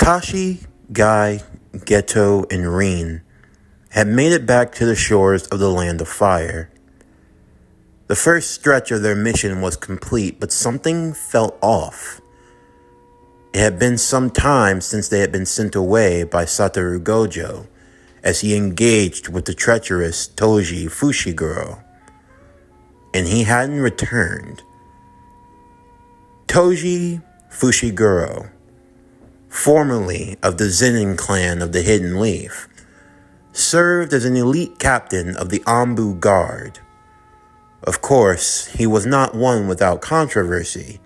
Kakashi, Guy, Geto, and Rin had made it back to the shores of the Land of Fire. The first stretch of their mission was complete, but something felt off. It had been some time since they had been sent away by Satoru Gojo, as he engaged with the treacherous Toji Fushiguro, and he hadn't returned. Toji Fushiguro, formerly of the Zenin clan of the Hidden Leaf, served as an elite captain of the Anbu Guard. Of course, he was not one without controversy.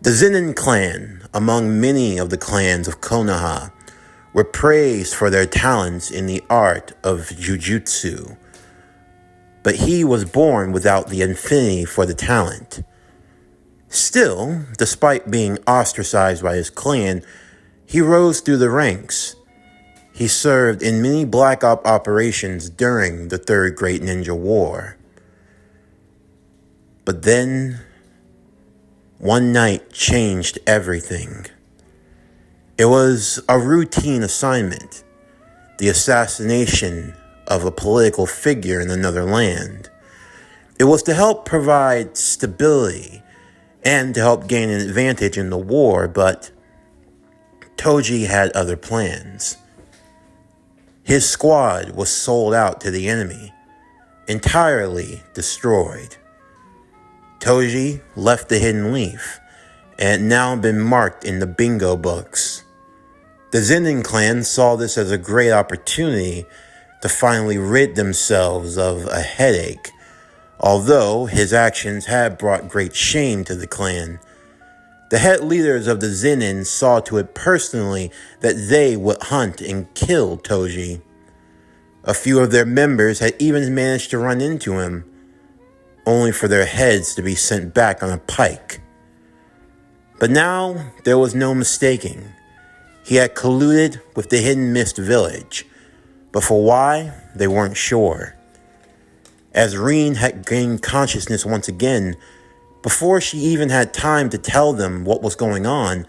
The Zenin clan, among many of the clans of Konoha, were praised for their talents in the art of Jujutsu. But he was born without the affinity for the talent. Still, despite being ostracized by his clan, he rose through the ranks. He served in many Black Ops operations during the Third Great Ninja War. But then, one night changed everything. It was a routine assignment, the assassination of a political figure in another land. It was to help provide stability and to help gain an advantage in the war, but Toji had other plans. His squad was sold out to the enemy, entirely destroyed. Toji left the Hidden Leaf and had now been marked in the bingo books. The Zenin clan saw this as a great opportunity to finally rid themselves of a headache. Although his actions had brought great shame to the clan, the head leaders of the Zenin saw to it personally that they would hunt and kill Toji. A few of their members had even managed to run into him, only for their heads to be sent back on a pike. But now there was no mistaking. He had colluded with the Hidden Mist village, but for why, they weren't sure. As Rin had gained consciousness once again, before she even had time to tell them what was going on,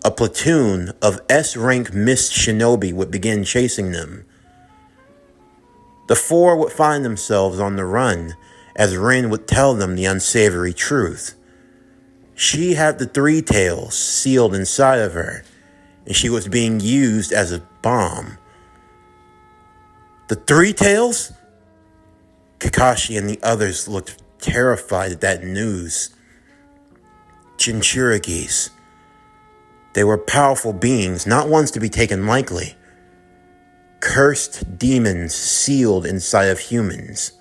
a platoon of S-rank Mist shinobi would begin chasing them. The four would find themselves on the run, as Rin would tell them the unsavory truth. She had the Three Tails sealed inside of her, and she was being used as a bomb. The Three Tails? Kakashi and the others looked terrified at that news. Jinjurkis. They were powerful beings, not ones to be taken lightly. Cursed demons sealed inside of humans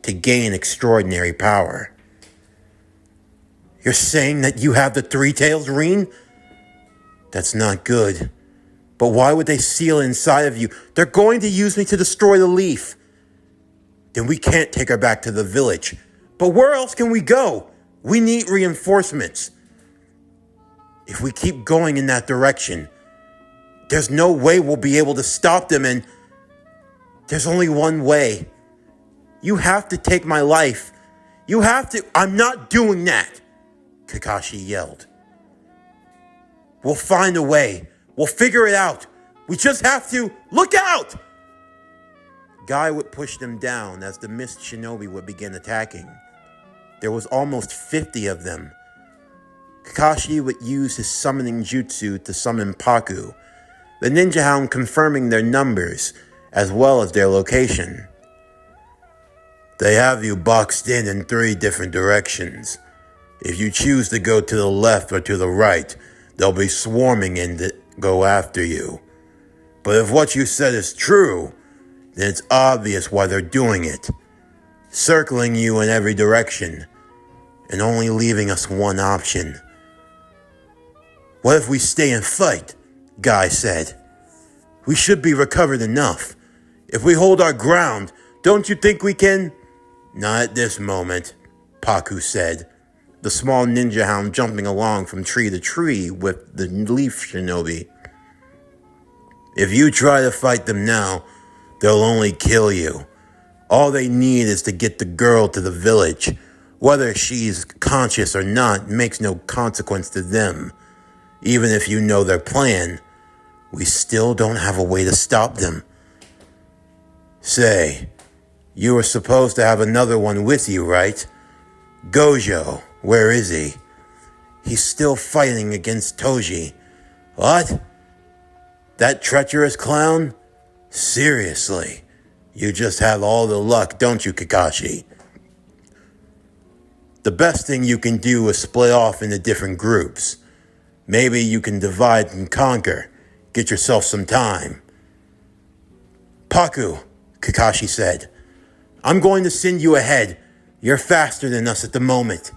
to gain extraordinary power. You're saying that you have the Three Tails, Rin? That's not good. But why would they seal inside of you? They're going to use me to destroy the leaf. Then we can't take her back to the village. But where else can we go? We need reinforcements. If we keep going in that direction, there's no way we'll be able to stop them, and there's only one way. You have to take my life. You have to. I'm not doing that, Kakashi yelled. We'll find a way. We'll figure it out. We just have to look out! Guy would push them down as the Mist Shinobi would begin attacking. There was almost 50 of them. Kakashi would use his summoning jutsu to summon Paku, the ninja hound confirming their numbers as well as their location. They have you boxed in 3 different directions. If you choose to go to the left or to the right, they'll be swarming in to go after you. But if what you said is true, then it's obvious why they're doing it. Circling you in every direction, and only leaving us one option. What if we stay and fight? Guy said. We should be recovered enough. If we hold our ground, don't you think we can? Not at this moment, Paku said, the small ninja hound jumping along from tree to tree with the leaf shinobi. If you try to fight them now, they'll only kill you. All they need is to get the girl to the village. Whether she's conscious or not makes no consequence to them. Even if you know their plan, we still don't have a way to stop them. Say, you were supposed to have another one with you, right? Gojo, where is he? He's still fighting against Toji. What? That treacherous clown? Seriously, you just have all the luck, don't you, Kakashi? The best thing you can do is split off into different groups. Maybe you can divide and conquer. Get yourself some time. Paku, Kakashi said, I'm going to send you ahead. You're faster than us at the moment.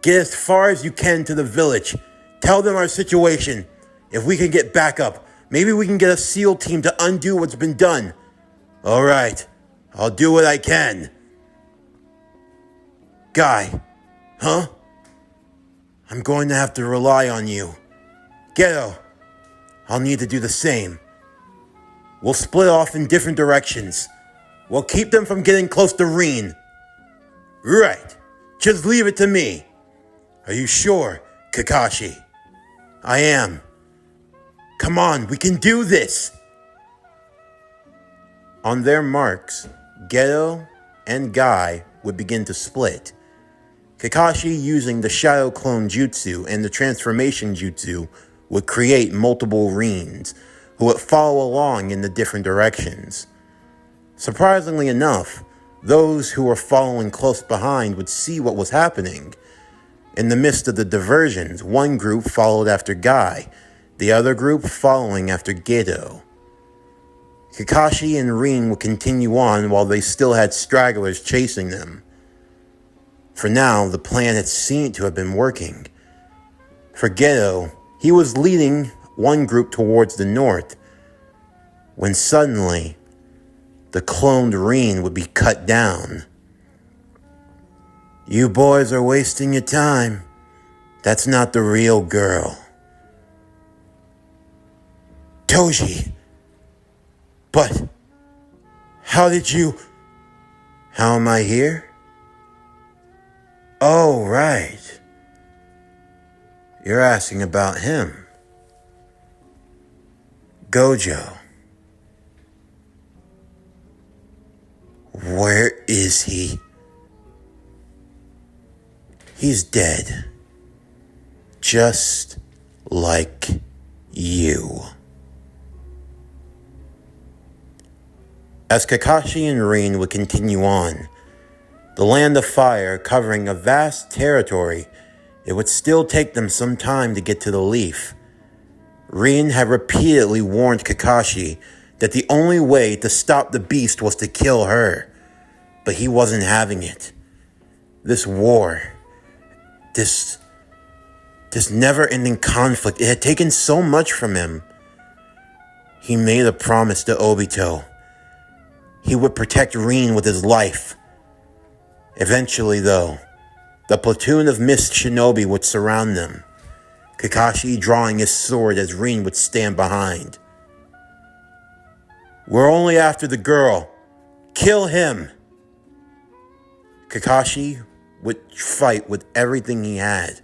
Get as far as you can to the village. Tell them our situation. If we can get back up, maybe we can get a SEAL team to undo what's been done. All right, I'll do what I can. Guy, huh? I'm going to have to rely on you. Geto, I'll need to do the same. We'll split off in different directions. We'll keep them from getting close to Rin. Right, just leave it to me. Are you sure, Kakashi? I am. Come on, we can do this! On their marks, Geto and Guy would begin to split. Kakashi, using the Shadow Clone Jutsu and the Transformation Jutsu, would create multiple Rins, who would follow along in the different directions. Surprisingly enough, those who were following close behind would see what was happening. In the midst of the diversions, one group followed after Guy, the other group following after Geto. Kakashi and Rin would continue on while they still had stragglers chasing them. For now, the plan had seemed to have been working. For Geto, he was leading one group towards the north, when suddenly, the cloned Rin would be cut down. You boys are wasting your time. That's not the real girl. Toji! But, how did you... How am I here? Oh, right. You're asking about him. Gojo. Where is he? He's dead. Just like you. As Kakashi and Rin would continue on, the Land of Fire covering a vast territory, it would still take them some time to get to the Leaf. Rin had repeatedly warned Kakashi that the only way to stop the beast was to kill her, but he wasn't having it. This war, this never-ending conflict, it had taken so much from him. He made a promise to Obito. He would protect Rin with his life. Eventually, though, the platoon of mist shinobi would surround them, Kakashi drawing his sword as Rin would stand behind. We're only after the girl. Kill him! Kakashi would fight with everything he had,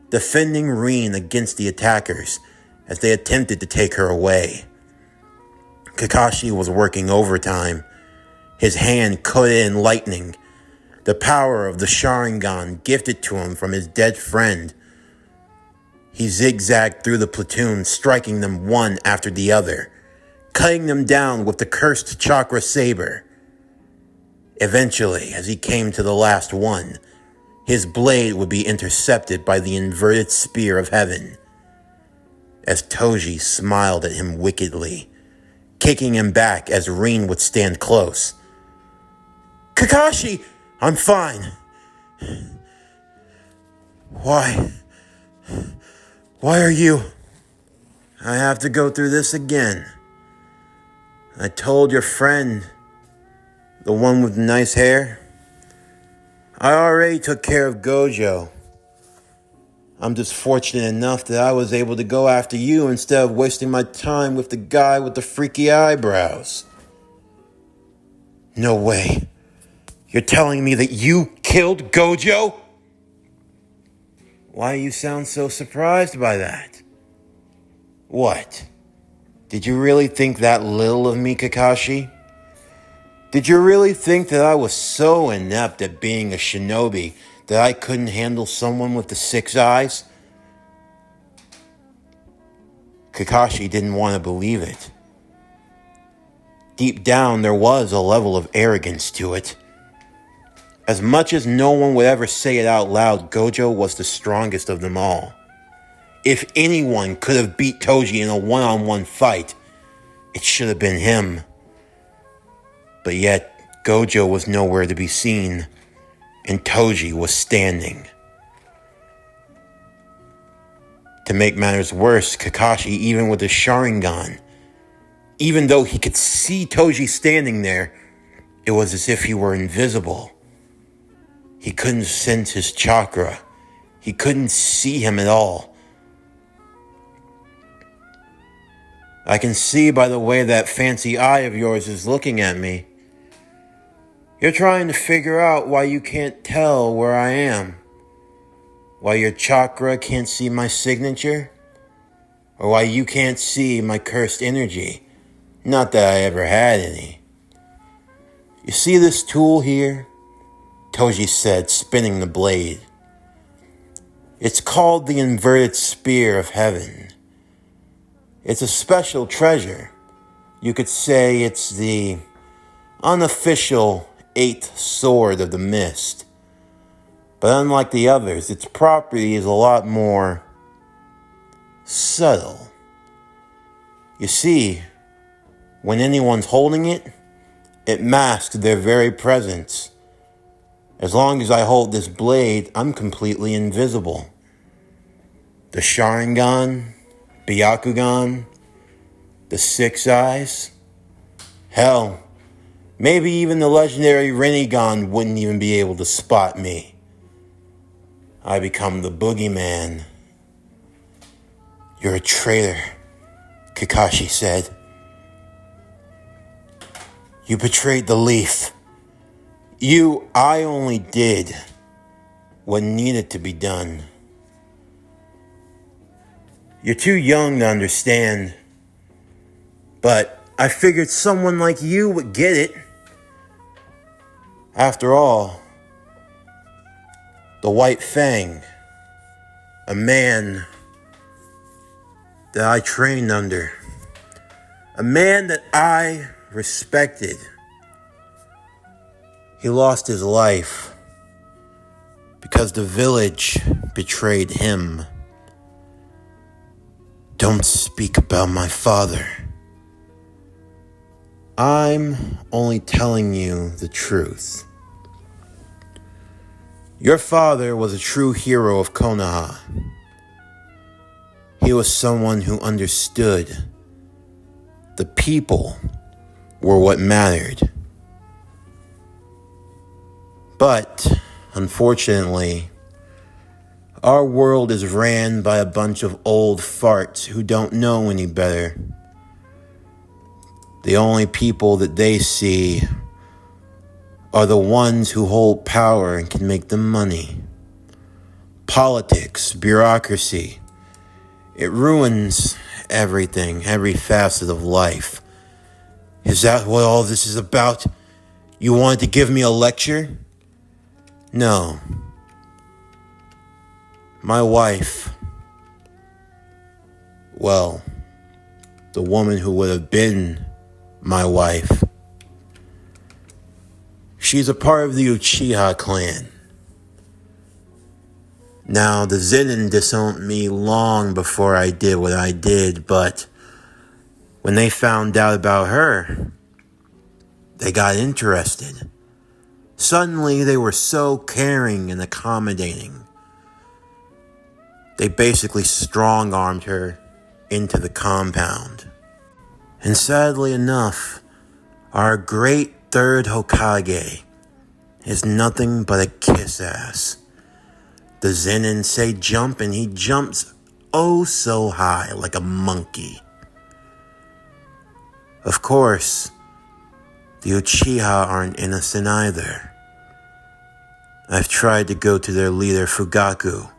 defending Rin against the attackers as they attempted to take her away. Kakashi was working overtime, his hand coated in lightning, the power of the Sharingan gifted to him from his dead friend. He zigzagged through the platoon, striking them one after the other, cutting them down with the cursed chakra saber. Eventually, as he came to the last one, his blade would be intercepted by the inverted spear of heaven. As Toji smiled at him wickedly, kicking him back as Rin would stand close. Kakashi! I'm fine. Why are you... I have to go through this again. I told your friend, the one with the nice hair, I already took care of Gojo. I'm just fortunate enough that I was able to go after you instead of wasting my time with the guy with the freaky eyebrows. No way. You're telling me that you killed Gojo? Why do you sound so surprised by that? What? Did you really think that little of me, Kakashi? Did you really think that I was so inept at being a shinobi that I couldn't handle someone with the 6 eyes? Kakashi didn't want to believe it. Deep down, there was a level of arrogance to it. As much as no one would ever say it out loud, Gojo was the strongest of them all. If anyone could have beat Toji in a one-on-one fight, it should have been him. But yet, Gojo was nowhere to be seen, and Toji was standing. To make matters worse, Kakashi, even with his Sharingan, even though he could see Toji standing there, it was as if he were invisible. He couldn't sense his chakra. He couldn't see him at all. I can see by the way that fancy eye of yours is looking at me. You're trying to figure out why you can't tell where I am. Why your chakra can't see my signature? Or why you can't see my cursed energy? Not that I ever had any. You see this tool here? Toji said, spinning the blade. It's called the inverted spear of heaven. It's a special treasure. You could say it's the unofficial 8th sword of the mist. But unlike the others, its property is a lot more subtle. You see, when anyone's holding it, it masks their very presence. As long as I hold this blade, I'm completely invisible. The Sharingan, Byakugan, the 6 eyes, hell, maybe even the legendary Rinnegan wouldn't even be able to spot me. I become the boogeyman. You're a traitor, Kakashi said. You betrayed the leaf. I only did what needed to be done. You're too young to understand, but I figured someone like you would get it. After all, the White Fang, a man that I trained under, a man that I respected, he lost his life because the village betrayed him. Don't speak about my father. I'm only telling you the truth. Your father was a true hero of Konoha. He was someone who understood the people were what mattered. But, unfortunately, our world is ran by a bunch of old farts who don't know any better. The only people that they see are the ones who hold power and can make them money. Politics, bureaucracy, it ruins everything, every facet of life. Is that what all this is about? You wanted to give me a lecture? No. My wife, well, the woman who would have been my wife, she's a part of the Uchiha clan. Now, the Zenin disowned me long before I did what I did, but when they found out about her, they got interested. Suddenly, they were so caring and accommodating. They basically strong-armed her into the compound. And sadly enough, our great third Hokage is nothing but a kiss-ass. The Zenin say jump and he jumps oh so high like a monkey. Of course, the Uchiha aren't innocent either. I've tried to go to their leader Fugaku.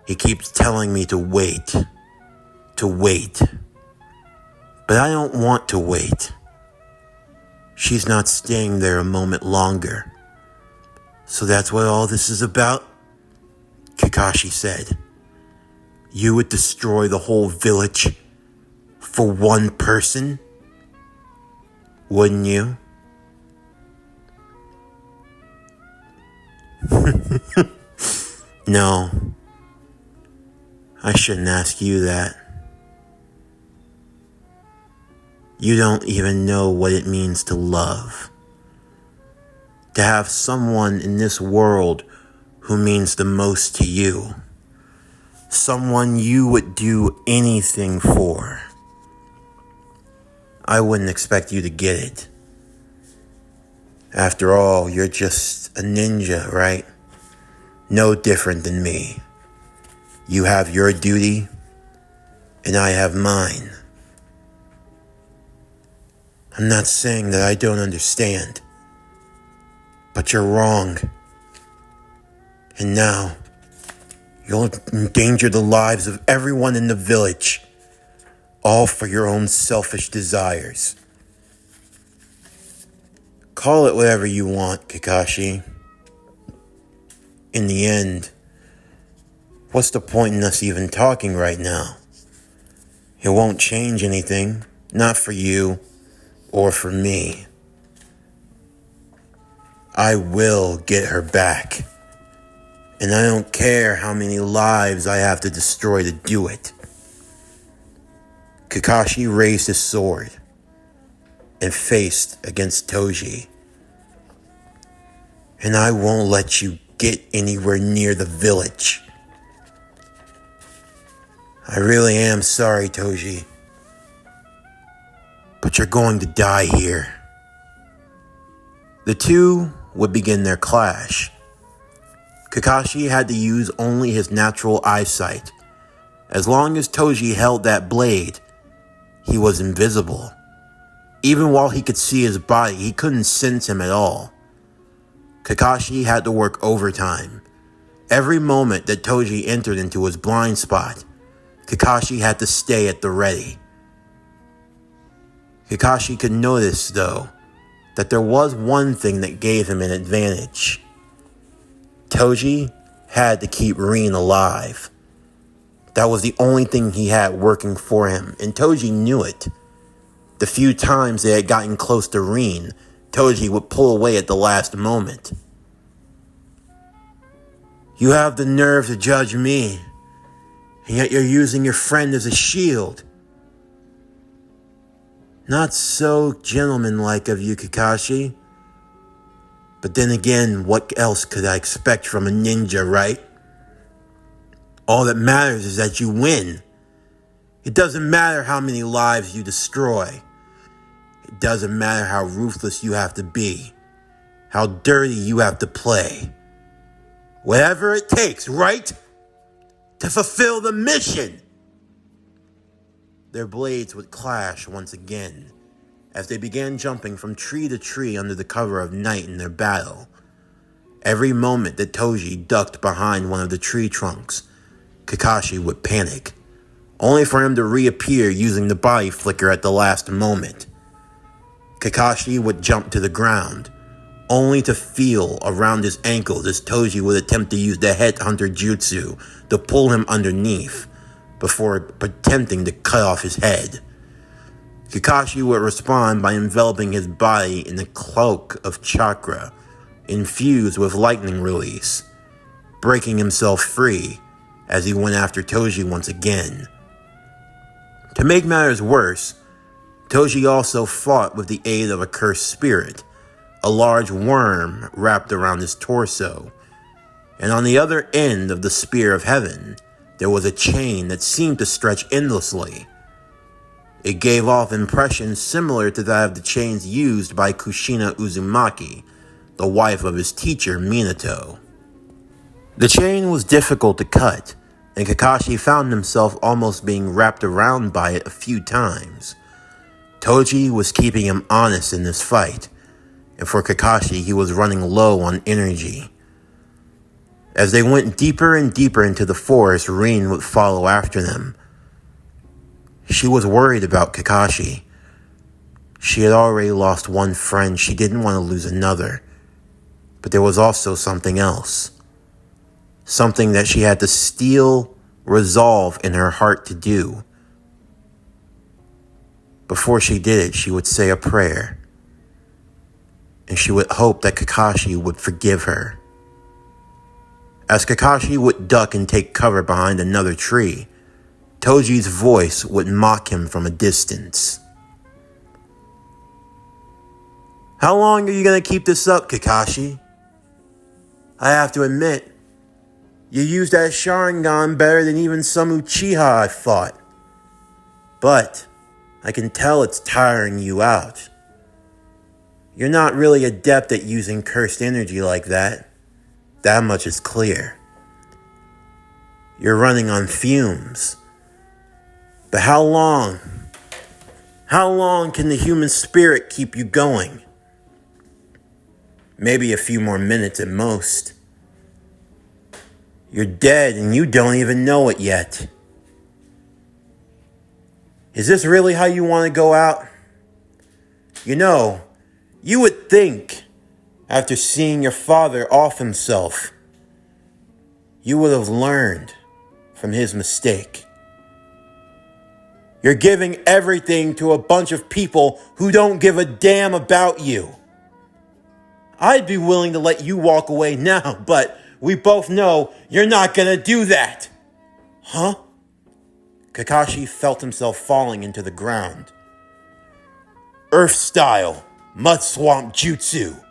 He keeps telling me to wait. But I don't want to wait. She's not staying there a moment longer. So that's what all this is about? Kakashi said. You would destroy the whole village for one person? Wouldn't you? No. I shouldn't ask you that. You don't even know what it means to love. To have someone in this world who means the most to you. Someone you would do anything for. I wouldn't expect you to get it. After all, you're just a ninja, right? No different than me. You have your duty, and I have mine. I'm not saying that I don't understand, but you're wrong. And now, you'll endanger the lives of everyone in the village, all for your own selfish desires. Call it whatever you want, Kakashi. In the end, what's the point in us even talking right now? It won't change anything, not for you or for me. I will get her back, and I don't care how many lives I have to destroy to do it. Kakashi raised his sword and faced against Toji. And I won't let you get anywhere near the village. I really am sorry, Toji. But you're going to die here. The two would begin their clash. Kakashi had to use only his natural eyesight. As long as Toji held that blade, he was invisible. Even while he could see his body, he couldn't sense him at all. Kakashi had to work overtime. Every moment that Toji entered into his blind spot, Kakashi had to stay at the ready. Kakashi could notice, though, that there was one thing that gave him an advantage. Toji had to keep Rin alive. That was the only thing he had working for him, and Toji knew it. The few times they had gotten close to Rin, Toji would pull away at the last moment. You have the nerve to judge me, and yet you're using your friend as a shield. Not so gentlemanlike of you, Kakashi. But then again, what else could I expect from a ninja, right? All that matters is that you win. It doesn't matter how many lives you destroy. It doesn't matter how ruthless you have to be, how dirty you have to play. Whatever it takes, right? To fulfill the mission. Their blades would clash once again as they began jumping from tree to tree under the cover of night in their battle. Every moment that Toji ducked behind one of the tree trunks, Kakashi would panic, only for him to reappear using the body flicker at the last moment. Kakashi would jump to the ground, only to feel around his ankles as Toji would attempt to use the headhunter jutsu to pull him underneath before attempting to cut off his head. Kakashi would respond by enveloping his body in a cloak of chakra infused with lightning release, breaking himself free as he went after Toji once again. To make matters worse, Toji also fought with the aid of a cursed spirit, a large worm wrapped around his torso, and on the other end of the Spear of Heaven, there was a chain that seemed to stretch endlessly. It gave off impressions similar to that of the chains used by Kushina Uzumaki, the wife of his teacher Minato. The chain was difficult to cut, and Kakashi found himself almost being wrapped around by it a few times. Toji was keeping him honest in this fight, and for Kakashi he was running low on energy. As they went deeper and deeper into the forest, Rin would follow after them. She was worried about Kakashi. She had already lost one friend. She didn't want to lose another. But there was also something else. Something that she had to steel resolve in her heart to do. Before she did it, she would say a prayer. And she would hope that Kakashi would forgive her. As Kakashi would duck and take cover behind another tree, Toji's voice would mock him from a distance. "How long are you going to keep this up, Kakashi? I have to admit, you use that Sharingan better than even some Uchiha I've fought. But I can tell it's tiring you out. You're not really adept at using cursed energy like that. That much is clear. You're running on fumes. But how long? How long can the human spirit keep you going? Maybe a few more minutes at most. You're dead and you don't even know it yet. Is this really how you want to go out? You know, you would think, after seeing your father off himself, you would have learned from his mistake. You're giving everything to a bunch of people who don't give a damn about you. I'd be willing to let you walk away now, but we both know you're not gonna do that." "Huh?" Kakashi felt himself falling into the ground. "Earth style, mud swamp jutsu."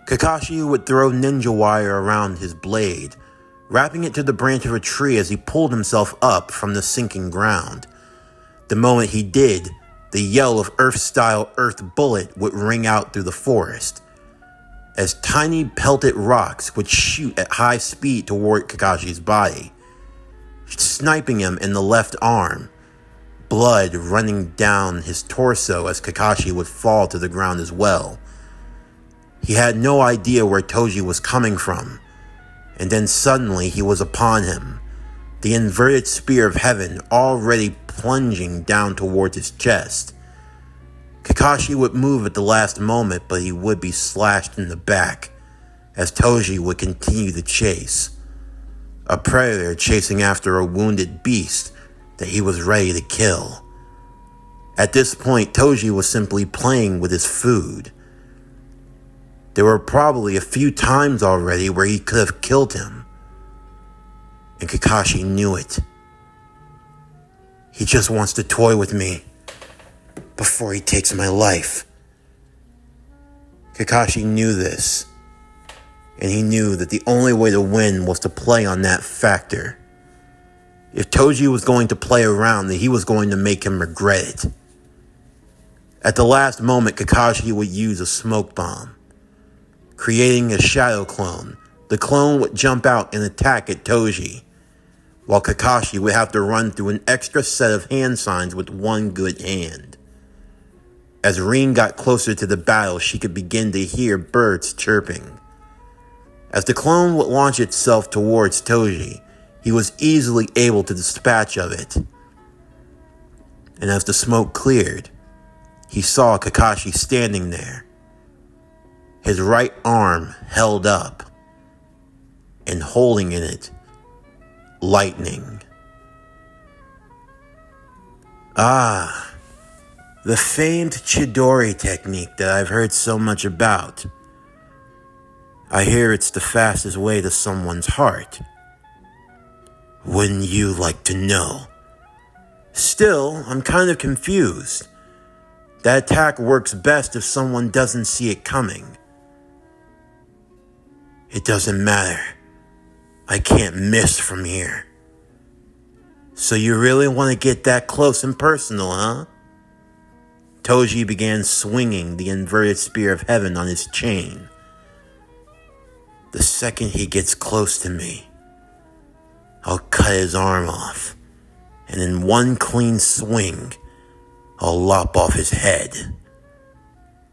Kakashi would throw ninja wire around his blade, wrapping it to the branch of a tree as he pulled himself up from the sinking ground. The moment he did, the yell of Earth-style Earth Bullet would ring out through the forest, as tiny pelted rocks would shoot at high speed toward Kakashi's body, sniping him in the left arm, blood running down his torso as Kakashi would fall to the ground as well. He had no idea where Toji was coming from, and then suddenly he was upon him, the inverted spear of heaven already plunging down towards his chest. Kakashi would move at the last moment, but he would be slashed in the back as Toji would continue the chase. A predator chasing after a wounded beast that he was ready to kill. At this point, Toji was simply playing with his food. There were probably a few times already where he could have killed him, and Kakashi knew it. He just wants to toy with me before he takes my life. Kakashi knew this, and he knew that the only way to win was to play on that factor. If Toji was going to play around, then he was going to make him regret it. At the last moment, Kakashi would use a smoke bomb, creating a shadow clone. The clone would jump out and attack at Toji, while Kakashi would have to run through an extra set of hand signs with one good hand. As Rin got closer to the battle, she could begin to hear birds chirping. As the clone would launch itself towards Toji, he was easily able to dispatch of it. And as the smoke cleared, he saw Kakashi standing there, his right arm held up, and holding in it lightning. Ah, the famed Chidori technique that I've heard so much about. I hear it's the fastest way to someone's heart. Wouldn't you like to know? Still, I'm kind of confused. That attack works best if someone doesn't see it coming. It doesn't matter. I can't miss from here. So you really want to get that close and personal, huh? Toji began swinging the inverted spear of heaven on his chain. The second he gets close to me, I'll cut his arm off, and in one clean swing, I'll lop off his head.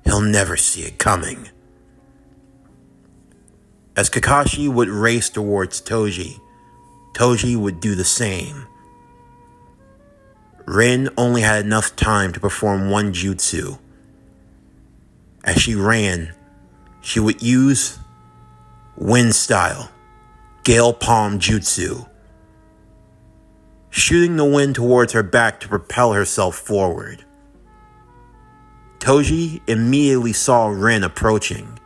He'll never see it coming. As Kakashi would race towards Toji, Toji would do the same. Rin only had enough time to perform one jutsu. As she ran, she would use wind style, gale palm jutsu, shooting the wind towards her back to propel herself forward. Toji immediately saw Rin approaching,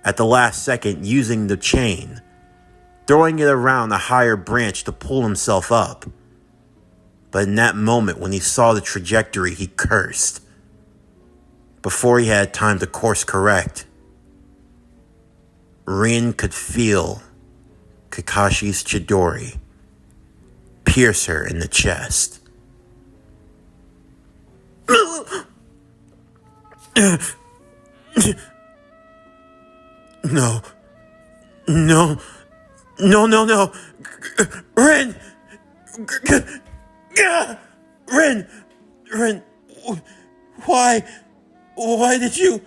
at the last second using the chain, throwing it around a higher branch to pull himself up. But in that moment, when he saw the trajectory, he cursed. Before he had time to course correct, Rin could feel Kakashi's Chidori pierce her in the chest. No. No. No, no, no. Rin! Rin! Rin! Why? Why did you?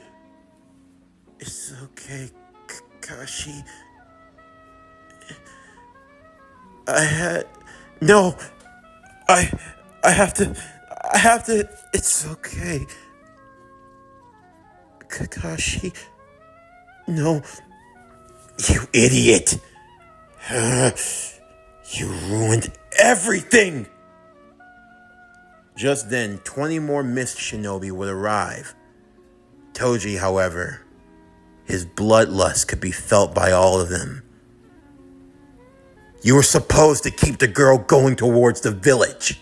It's okay, Kakashi. No. I have to. It's okay. Kakashi. No. You idiot. You ruined everything. Just then, 20 more mist shinobi would arrive. Toji, however, his bloodlust could be felt by all of them. You were supposed to keep the girl going towards the village.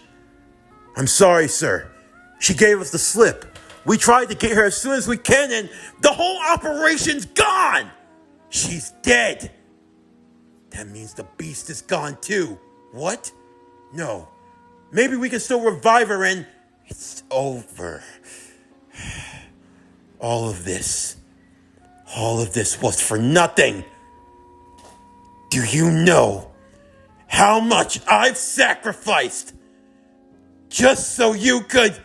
I'm sorry, sir. She gave us the slip. We tried to get her as soon as we can, and the whole operation's gone. She's dead. That means the beast is gone too. What? No. Maybe we can still revive her and it's over. All of this was for nothing. Do you know how much I've sacrificed just so you could?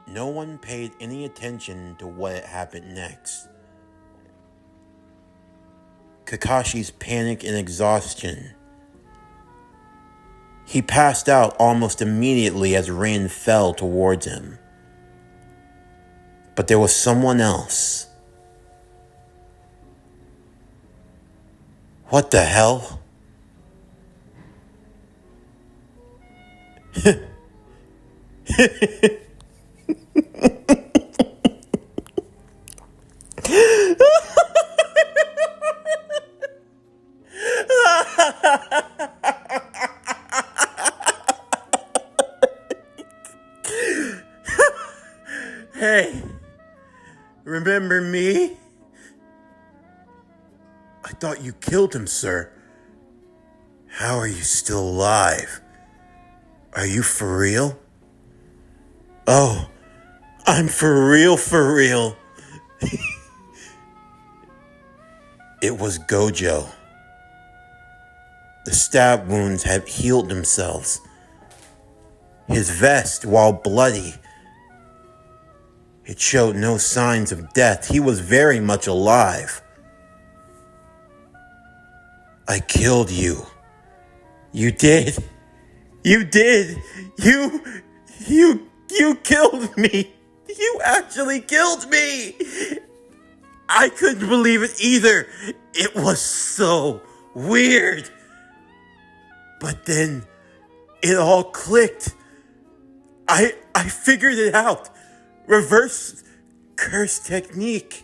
No one paid any attention to what had happened next. Kakashi's panic and exhaustion. He passed out almost immediately as Rin fell towards him. But there was someone else. What the hell? Hey, remember me? I thought you killed him, sir. How are you still alive? Are you for real? Oh, I'm for real, for real. It was Gojo. The stab wounds had healed themselves. His vest, while bloody, it showed no signs of death. He was very much alive. I killed you. You did. You did. You killed me. You actually killed me. I couldn't believe it either. It was so weird. But then it all clicked. I figured it out. Reverse curse technique.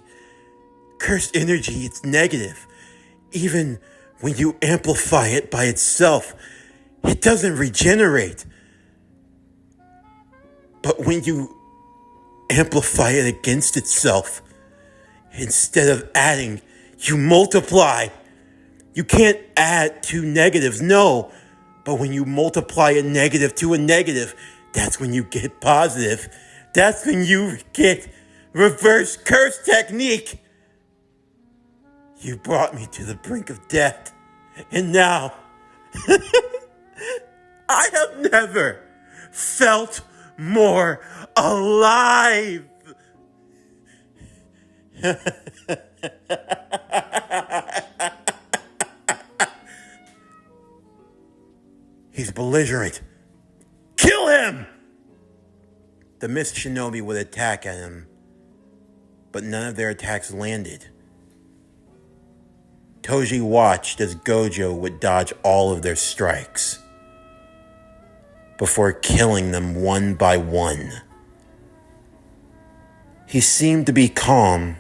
Cursed energy, it's negative. Even when you amplify it by itself, it doesn't regenerate. But when you amplify it against itself, instead of adding, you multiply. You can't add two negatives, no. But when you multiply a negative to a negative, that's when you get positive. That's when you get reverse curse technique. You brought me to the brink of death. And now, I have never felt more alive. He's belligerent. Kill him! The mist shinobi would attack at him, but none of their attacks landed. Toji watched as Gojo would dodge all of their strikes before killing them one by one. He seemed to be calm,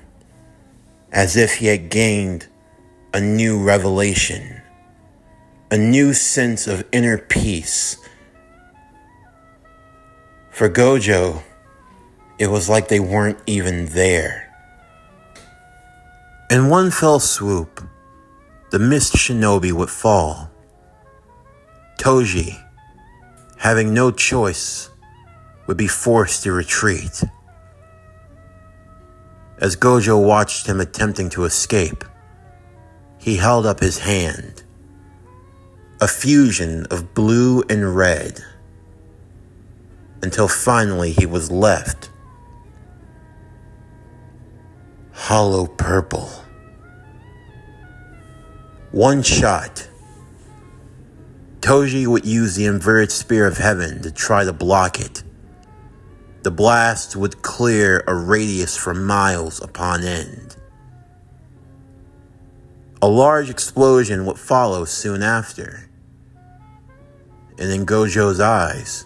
as if he had gained a new revelation, a new sense of inner peace. For Gojo, it was like they weren't even there. In one fell swoop, the mist shinobi would fall. Toji, having no choice, would be forced to retreat. As Gojo watched him attempting to escape, he held up his hand, a fusion of blue and red, until finally he was left hollow purple. One shot. Toji would use the inverted spear of heaven to try to block it. The blast would clear a radius for miles upon end. A large explosion would follow soon after. And in Gojo's eyes,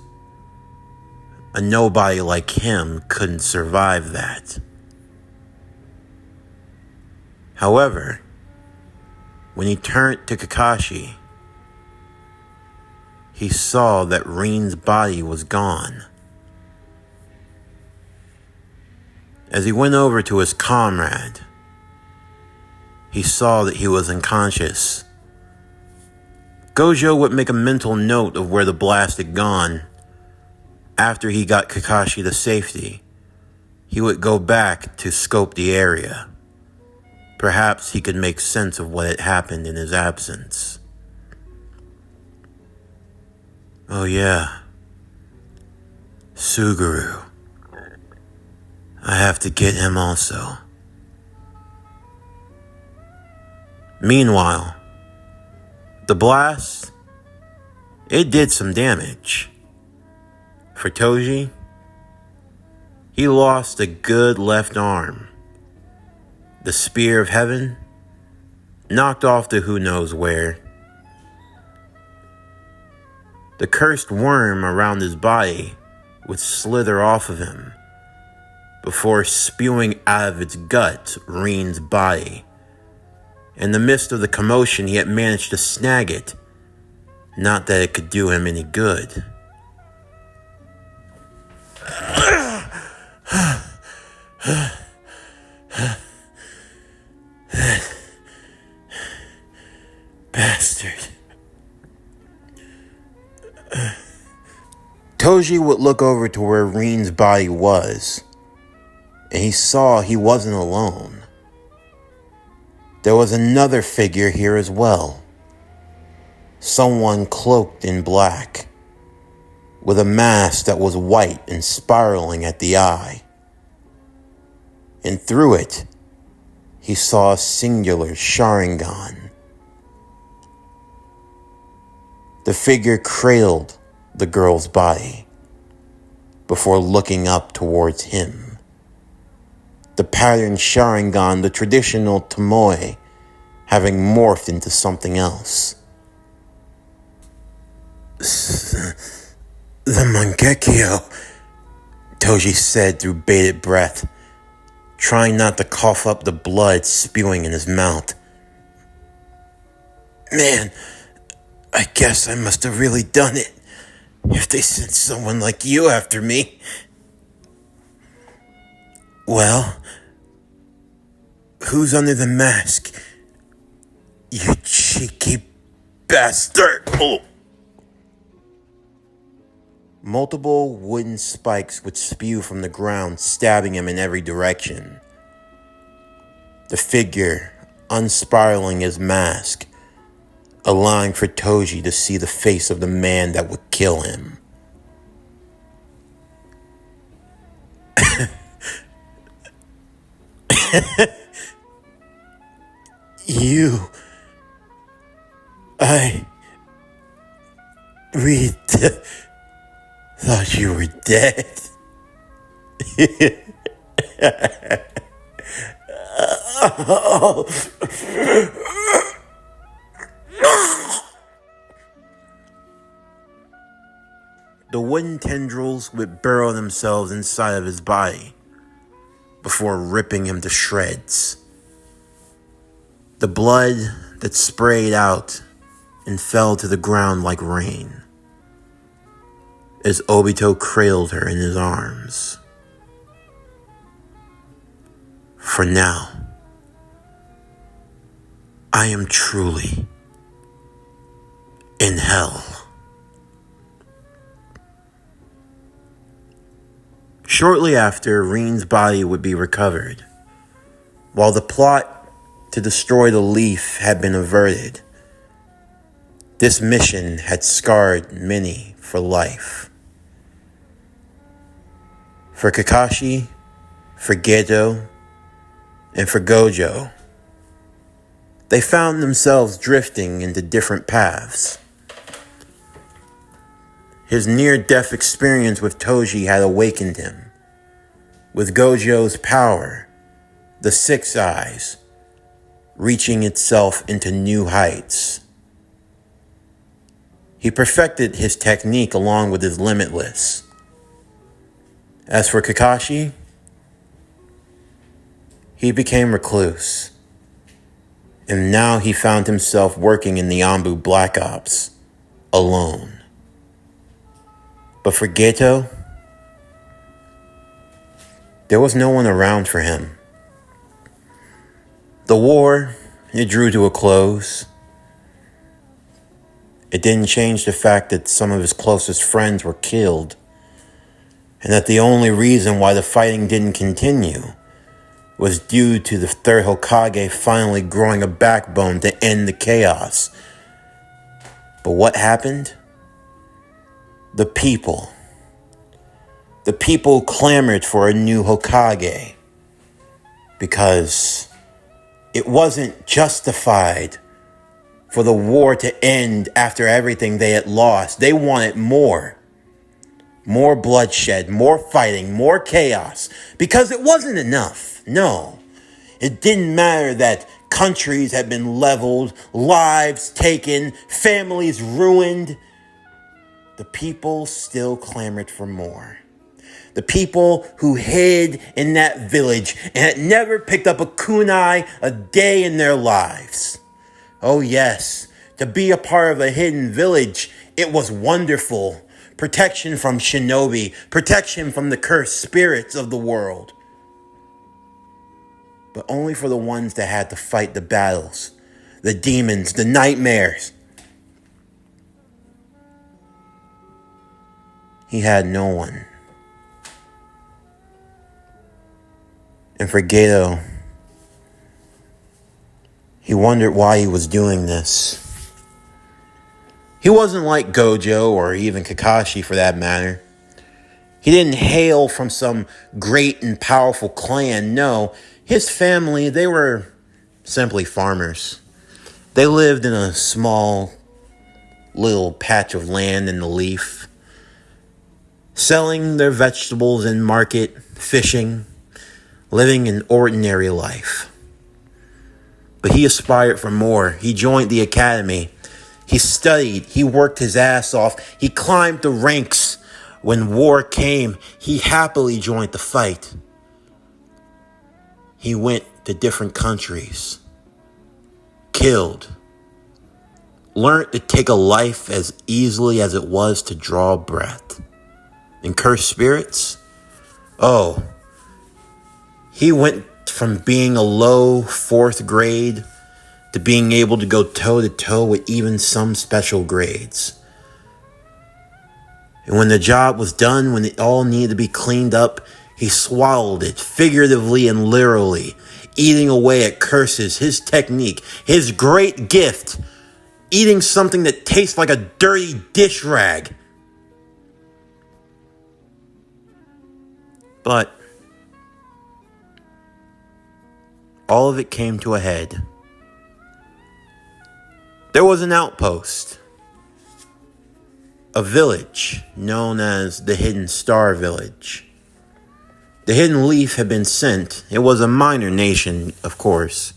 a nobody like him couldn't survive that. However, when he turned to Kakashi, he saw that Rin's body was gone. As he went over to his comrade, he saw that he was unconscious. Gojo would make a mental note of where the blast had gone. After he got Kakashi to safety, he would go back to scope the area. Perhaps he could make sense of what had happened in his absence. Oh yeah, Suguru. I have to get him also. Meanwhile, the blast, it did some damage. For Toji, he lost a good left arm. The spear of heaven knocked off to who knows where. The cursed worm around his body would slither off of him before spewing out of its gut Rin's body. In the midst of the commotion, he had managed to snag it. Not that it could do him any good. Bastard. Toji would look over to where Rin's body was, and he saw he wasn't alone. There was another figure here as well. Someone cloaked in black, with a mask that was white and spiraling at the eye. And through it, he saw a singular Sharingan. The figure cradled the girl's body before looking up towards him. The patterned Sharingan, the traditional Tomoe, having morphed into something else. The Mangekyo, Toji said through bated breath, trying not to cough up the blood spewing in his mouth. Man, I guess I must have really done it, if they sent someone like you after me. Well, who's under the mask? You cheeky bastard! Oh. Multiple wooden spikes would spew from the ground, stabbing him in every direction. The figure unspiraling his mask, allowing for Toji to see the face of the man that would kill him. We thought you were dead. The wooden tendrils would burrow themselves inside of his body before ripping him to shreds. The blood that sprayed out and fell to the ground like rain as Obito cradled her in his arms. For now, I am truly in hell. Shortly after, Reen's body would be recovered. While the plot to destroy the leaf had been averted, this mission had scarred many for life. For Kakashi, for Geto, and for Gojo, they found themselves drifting into different paths. His near-death experience with Toji had awakened him. With Gojo's power, the Six Eyes, reaching itself into new heights. He perfected his technique along with his Limitless. As for Kakashi, he became recluse. And now he found himself working in the Anbu Black Ops, alone. But for Geto, there was no one around for him. The war, it drew to a close. It didn't change the fact that some of his closest friends were killed, and that the only reason why the fighting didn't continue was due to the third Hokage finally growing a backbone to end the chaos. But what happened? The people clamored for a new Hokage because it wasn't justified for the war to end after everything they had lost. They wanted more. More bloodshed, more fighting, more chaos. Because it wasn't enough. No. It didn't matter that countries had been leveled, lives taken, families ruined. The people still clamored for more. The people who hid in that village and had never picked up a kunai a day in their lives. Oh yes, to be a part of a hidden village, it was wonderful. Protection from shinobi, protection from the cursed spirits of the world. But only for the ones that had to fight the battles, the demons, the nightmares. He had no one. And for Geto, he wondered why he was doing this. He wasn't like Gojo or even Kakashi for that matter. He didn't hail from some great and powerful clan. No, his family, they were simply farmers. They lived in a small little patch of land in the leaf, selling their vegetables in market, fishing, living an ordinary life. But he aspired for more. He joined the academy. He studied. He worked his ass off. He climbed the ranks. When war came, he happily joined the fight. He went to different countries. Killed. Learned to take a life as easily as it was to draw breath. And cursed spirits? Oh, he went from being a low 4th grade to being able to go toe-to-toe with even some special grades. And when the job was done, when it all needed to be cleaned up, he swallowed it, figuratively and literally, eating away at curses, his technique, his great gift, eating something that tastes like a dirty dish rag. But all of it came to a head. There was an outpost. a village known as the Hidden Star Village. The Hidden Leaf had been sent. It was a minor nation, of course.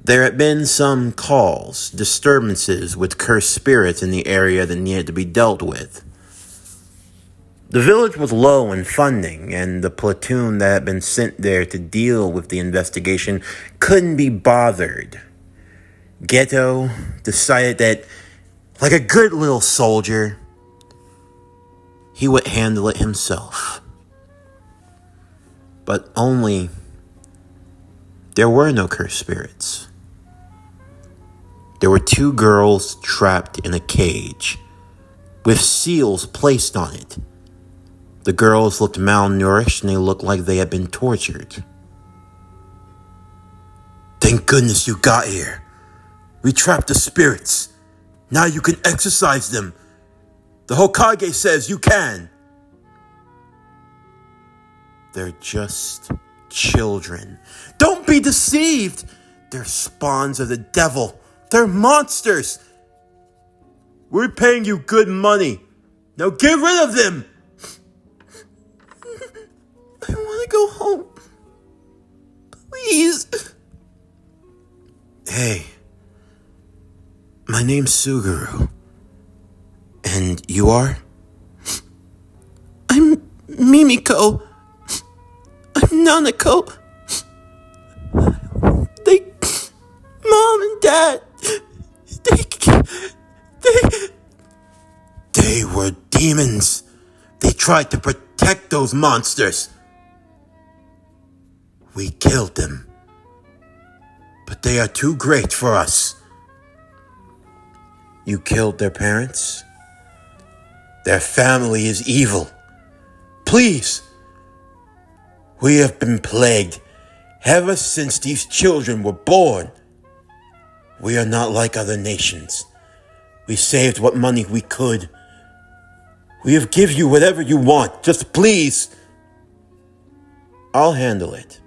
There had been some calls, disturbances with cursed spirits in the area that needed to be dealt with. The village was low in funding, and the platoon that had been sent there to deal with the investigation couldn't be bothered. Geto decided that, like a good little soldier, he would handle it himself. But only there were no cursed spirits. There were 2 girls trapped in a cage with seals placed on it. The girls looked malnourished and they looked like they had been tortured. "Thank goodness you got here. We trapped the spirits. Now you can exorcise them. The Hokage says you can." "They're just children." "Don't be deceived. They're spawns of the devil. They're monsters. We're paying you good money. Now get rid of them." "I want to go home. Please." "Hey, my name's Suguru. And you are?" "I'm Mimiko. I'm Nanako. Mom and Dad, they were demons. They tried to protect those monsters. We killed them. But they are too great for us." "You killed their parents?" "Their family is evil. Please. We have been plagued ever since these children were born. We are not like other nations. We saved what money we could. We have give you whatever you want. Just please." "I'll handle it.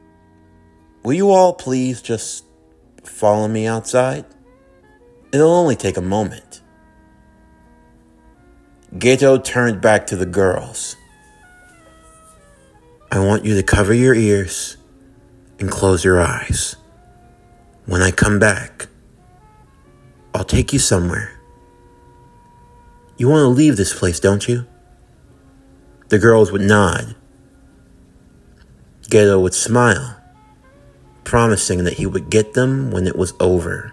Will you all please just follow me outside? It'll only take a moment." Geto turned back to the girls. "I want you to cover your ears and close your eyes. When I come back, I'll take you somewhere. You want to leave this place, don't you?" The girls would nod. Geto would smile, promising that he would get them when it was over.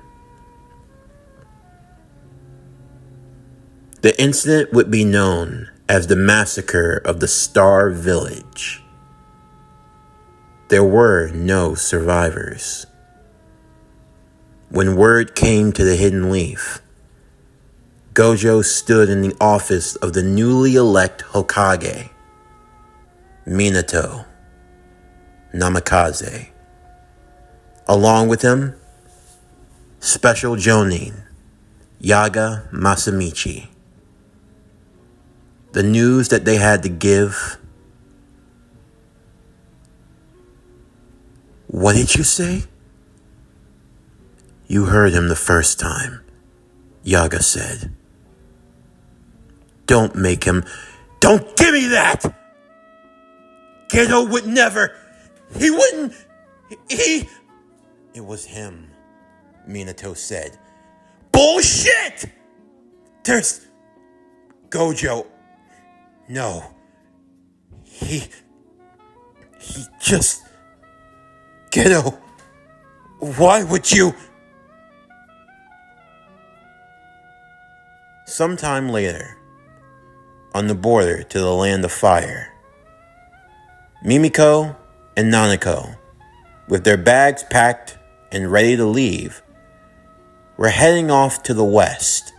The incident would be known as the Massacre of the Star Village. There were no survivors. When word came to the Hidden Leaf, Gojo stood in the office of the newly elected Hokage, Minato Namikaze. Along with him, Special Jonin, Yaga Masamichi. The news that they had to give. "What did you say?" "You heard him the first time," Yaga said. "Don't make him. Don't give me that! Geto would never. He wouldn't. He. It was him," Minato said. "Bullshit! There's. Gojo. No. He just. Geto. Why would you?" Sometime later, on the border to the land of fire, Mimiko and Nanako, with their bags packed and ready to leave, were heading off to the west.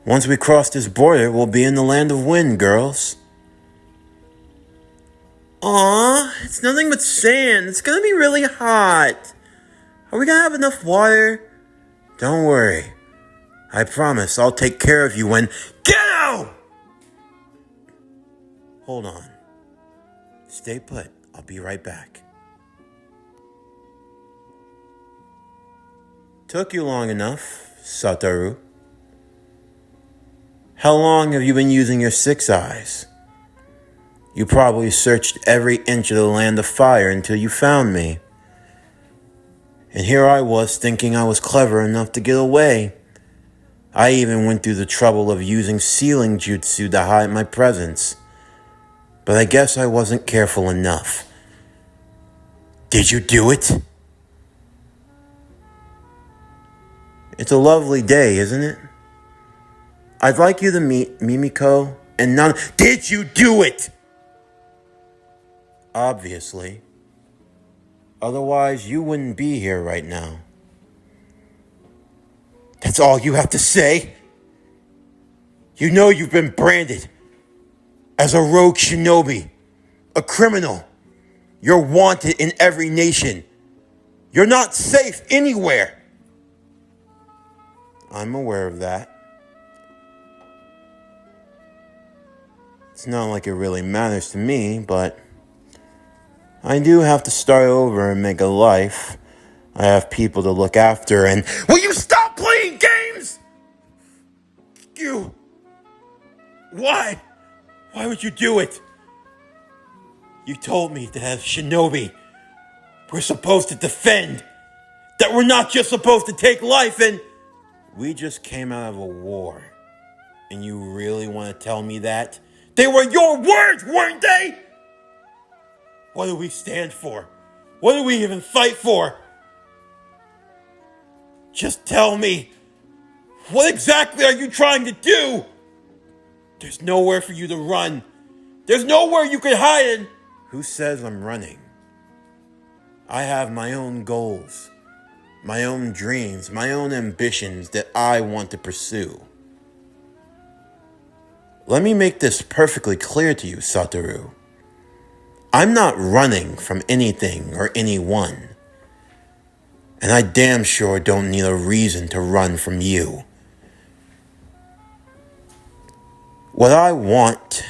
"Once we cross this border, we'll be in the land of wind, girls." "Aw, it's nothing but sand. It's gonna be really hot. Are we gonna have enough water?" "Don't worry. I promise I'll take care of you when... Geto! Hold on. Stay put. I'll be right back." "Took you long enough, Satoru," How long have you been using your six eyes? You probably searched every inch of the land of fire until you found me. And here I was thinking I was clever enough to get away. I even went through the trouble of using sealing jutsu to hide my presence. But I guess I wasn't careful enough. Did you do it? It's a lovely day, isn't it? I'd like you to meet Mimiko and none. Did you do it? Obviously. Otherwise, you wouldn't be here right now. That's all you have to say? You know you've been branded as a rogue shinobi, a criminal. You're wanted in every nation. You're not safe anywhere. I'm aware of that. It's not like it really matters to me, but I do have to start over and make a life. I have people to look after and... Will you stop playing games? You... Why? Why would you do it? You told me that as shinobi, we're supposed to defend. That we're not just supposed to take life and... We just came out of a war. And you really want to tell me that? They were your words, weren't they? What do we stand for? What do we even fight for? Just tell me. What exactly are you trying to do? There's nowhere for you to run. There's nowhere you can hide in. Who says I'm running? I have my own goals, my own dreams, my own ambitions that I want to pursue. Let me make this perfectly clear to you, Satoru. I'm not running from anything or anyone. And I damn sure don't need a reason to run from you. What I want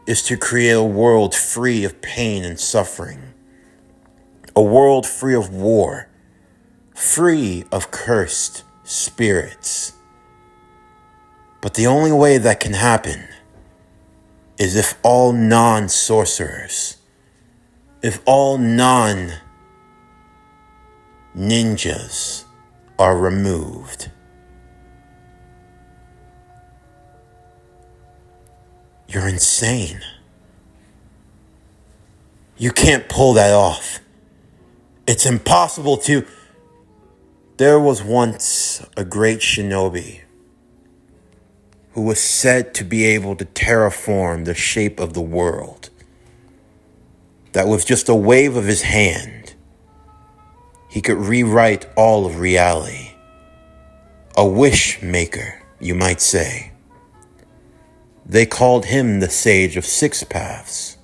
is to create a world free of pain and suffering. A world free of war. Free of cursed spirits. But the only way that can happen is if all non-sorcerers, if all non-ninjas are removed. You're insane. You can't pull that off. It's impossible to... There was once a great shinobi who was said to be able to terraform the shape of the world. That with just a wave of his hand, he could rewrite all of reality. A wish maker, you might say. They called him the Sage of Six Paths.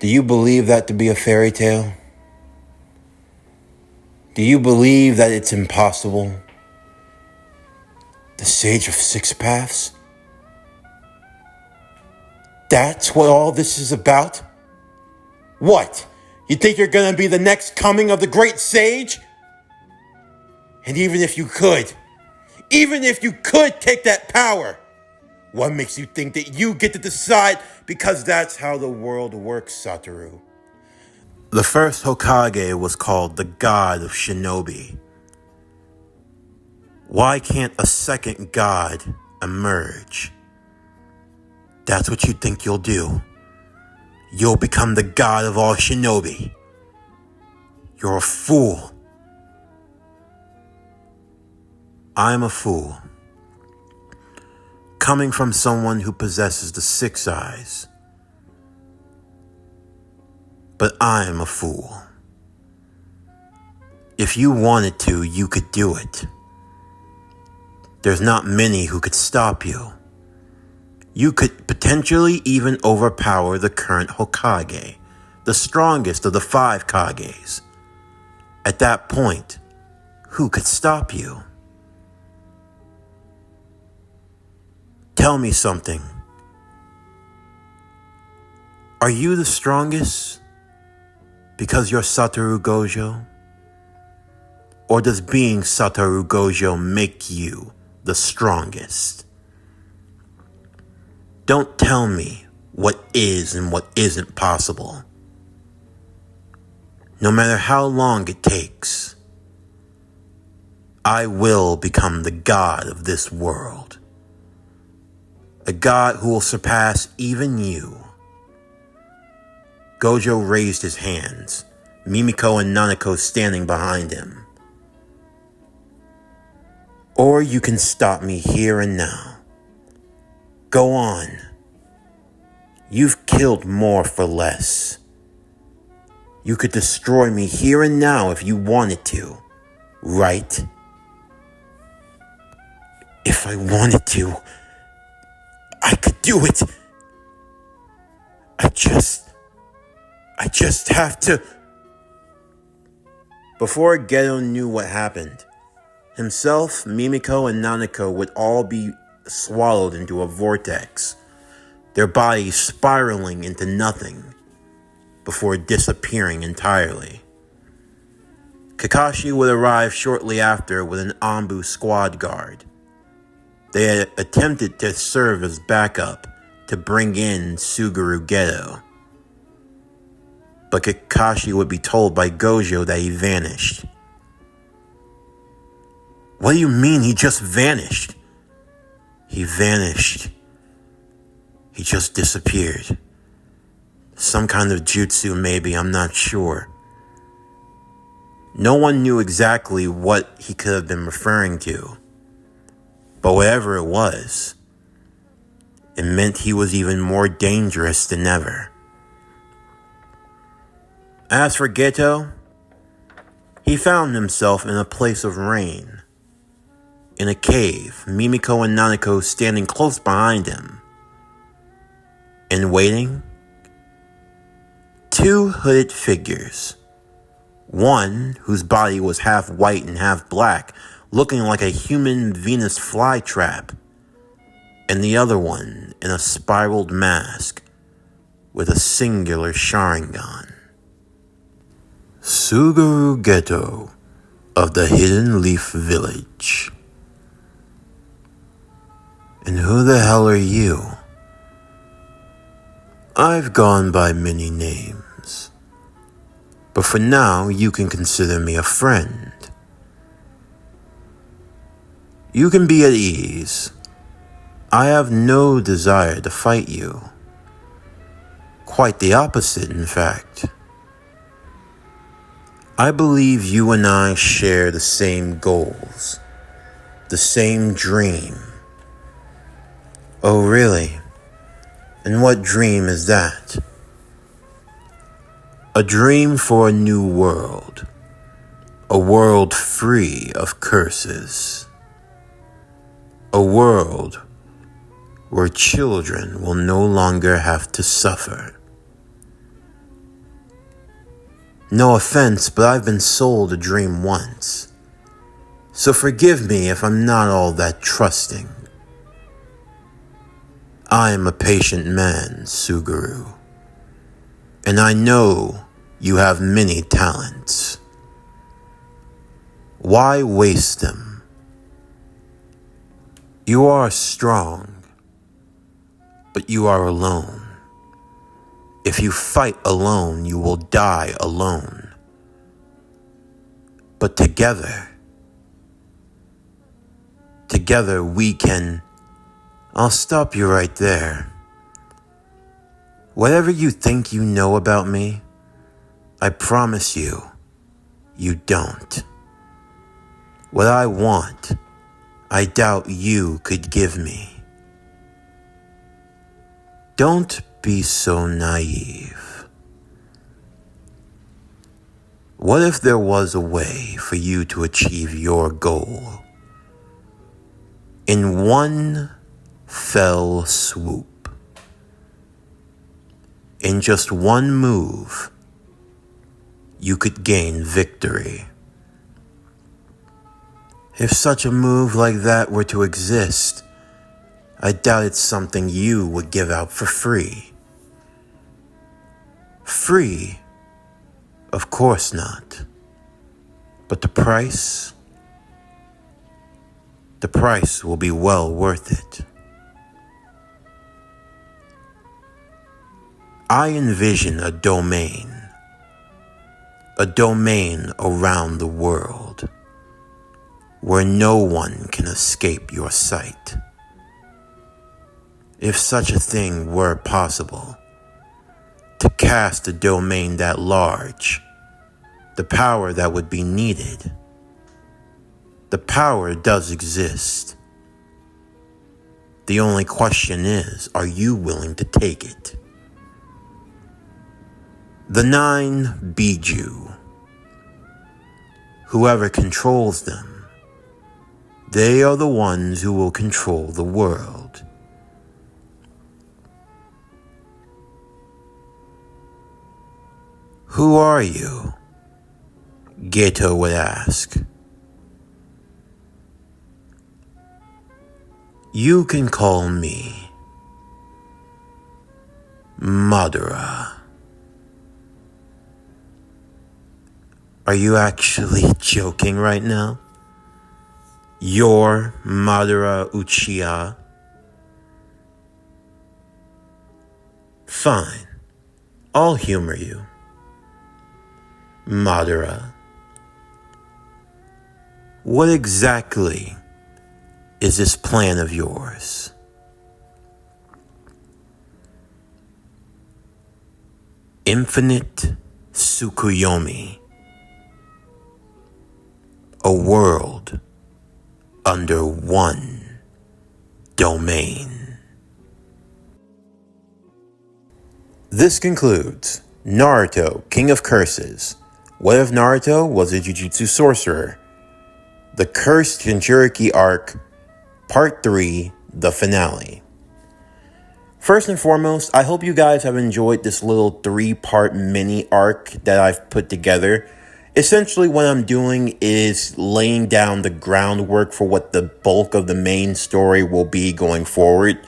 Do you believe that to be a fairy tale? Do you believe that it's impossible? The Sage of Six Paths? That's what all this is about? What? You think you're gonna be the next coming of the great sage? And even if you could take that power, what makes you think that you get to decide? Because that's how the world works, Satoru. The first Hokage was called the God of Shinobi. Why can't a second God emerge? That's what you think you'll do. You'll become the God of all Shinobi. You're a fool. I'm a fool. Coming from someone who possesses the six eyes. But I'm a fool. If you wanted to, you could do it. There's not many who could stop you. You could potentially even overpower the current Hokage, the strongest of the 5 Kages. At that point, who could stop you? Tell me something. Are you the strongest because you're Satoru Gojo? Or does being Satoru Gojo make you the strongest. Don't tell me what is and what isn't possible. No matter how long it takes, I will become the god of this world. A god who will surpass even you. Gojo raised his hands, Mimiko and Nanako standing behind him. Or you can stop me here and now. Go on. You've killed more for less. You could destroy me here and now if you wanted to, right? If I wanted to, I could do it. I just have to. Before Geto knew what happened, himself, Mimiko, and Nanako would all be swallowed into a vortex, their bodies spiraling into nothing before disappearing entirely. Kakashi would arrive shortly after with an Anbu squad guard. They had attempted to serve as backup to bring in Suguru Geto, but Kakashi would be told by Gojo that he vanished. What do you mean he just vanished? He vanished. He just disappeared. Some kind of jutsu maybe, I'm not sure. No one knew exactly what he could have been referring to. But whatever it was, it meant he was even more dangerous than ever. As for Geto, he found himself in a place of rain. In a cave, Mimiko and Nanako standing close behind him. And waiting, two hooded figures. One whose body was half white and half black, looking like a human Venus flytrap. And the other one in a spiraled mask with a singular Sharingan. Suguru Geto of the Hidden Leaf Village. And who the hell are you? I've gone by many names, but for now you can consider me a friend. You can be at ease. I have no desire to fight you. Quite the opposite, in fact. I believe you and I share the same goals, the same dream. Oh, really? And what dream is that? A dream for a new world. A world free of curses. A world where children will no longer have to suffer. No offense, but I've been sold a dream once. So forgive me if I'm not all that trusting. I am a patient man, Suguru, and I know you have many talents. Why waste them? You are strong, but you are alone. If you fight alone, you will die alone. But together we can... I'll stop you right there. Whatever you think you know about me, I promise you, you don't. What I want, I doubt you could give me. Don't be so naive. What if there was a way for you to achieve your goal? In one fell swoop. In just one move, you could gain victory. If such a move like that were to exist, I doubt it's something you would give out for free. Free? Of course not. But the price? the price will be well worth it. I envision a domain around the world where no one can escape your sight. If such a thing were possible, to cast a domain that large, the power that would be needed, the power does exist. The only question is, are you willing to take it? The 9 Biju. Whoever controls them, they are the ones who will control the world. Who are you? Geto would ask. You can call me Madara. Are you actually joking right now? You're Madara Uchiha? Fine, I'll humor you. Madara, what exactly is this plan of yours? Infinite Tsukuyomi. A world under one domain. This concludes Naruto, King of Curses. What if Naruto was a Jujutsu sorcerer? The Cursed Jinjurki Arc, Part 3, the finale. First and foremost, I hope you guys have enjoyed this little 3-part mini arc that I've put together. Essentially, what I'm doing is laying down the groundwork for what the bulk of the main story will be going forward.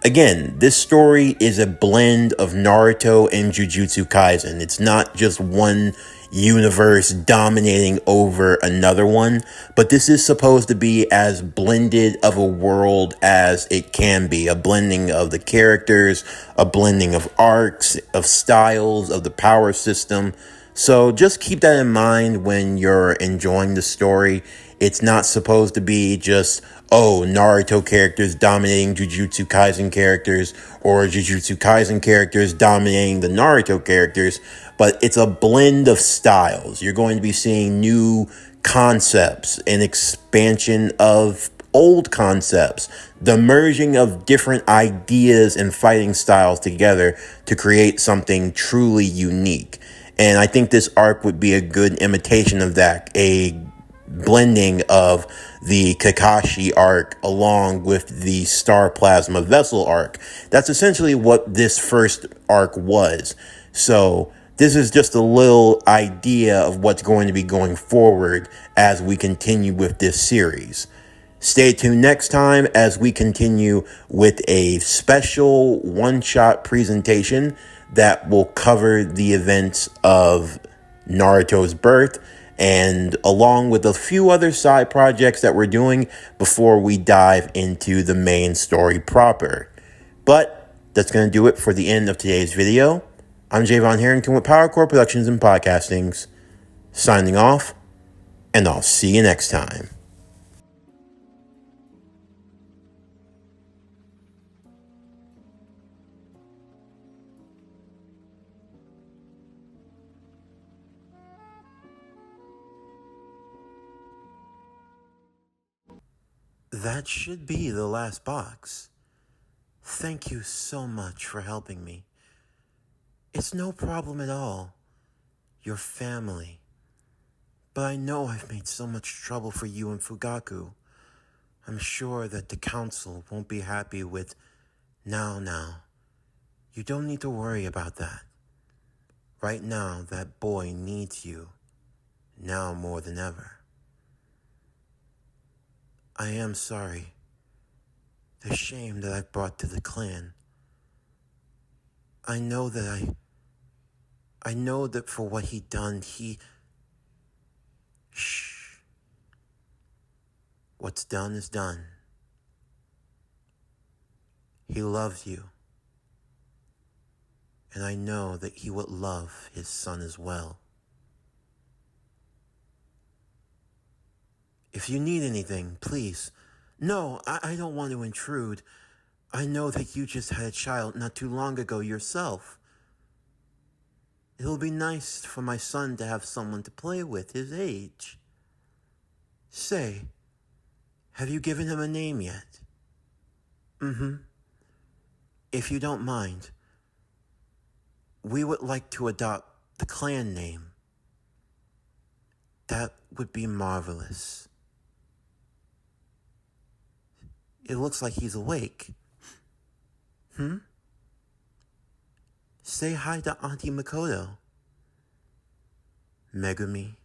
Again, this story is a blend of Naruto and Jujutsu Kaisen. It's not just one universe dominating over another one, but this is supposed to be as blended of a world as it can be. A blending of the characters, a blending of arcs, of styles, of the power system. So just keep that in mind when you're enjoying the story. It's not supposed to be just, Naruto characters dominating Jujutsu Kaisen characters, or Jujutsu Kaisen characters dominating the Naruto characters, but it's a blend of styles. You're going to be seeing new concepts, an expansion of old concepts, the merging of different ideas and fighting styles together to create something truly unique. And I think this arc would be a good imitation of that, a blending of the Kakashi arc along with the Star Plasma Vessel arc. That's essentially what this first arc was. So this is just a little idea of what's going to be going forward as we continue with this series. Stay tuned next time as we continue with a special one-shot presentation that will cover the events of Naruto's birth, and along with a few other side projects that we're doing before we dive into the main story proper. But that's going to do it for the end of today's video. I'm Javon Harrington with PowerCore Productions and Podcastings, signing off, and I'll see you next time. That should be the last box. Thank you so much for helping me. It's no problem at all. Your family. But I know I've made so much trouble for you and Fugaku. I'm sure that the council won't be happy with now. You don't need to worry about that. Right now, that boy needs you. Now more than ever. I am sorry. The shame that I've brought to the clan. I know that for what he done, Shh. What's done is done. He loves you. And I know that he would love his son as well. If you need anything, please. No, I don't want to intrude. I know that you just had a child not too long ago yourself. It'll be nice for my son to have someone to play with his age. Say, have you given him a name yet? If you don't mind, we would like to adopt the clan name. That would be marvelous. It looks like he's awake. Say hi to Auntie Makoto. Megumi.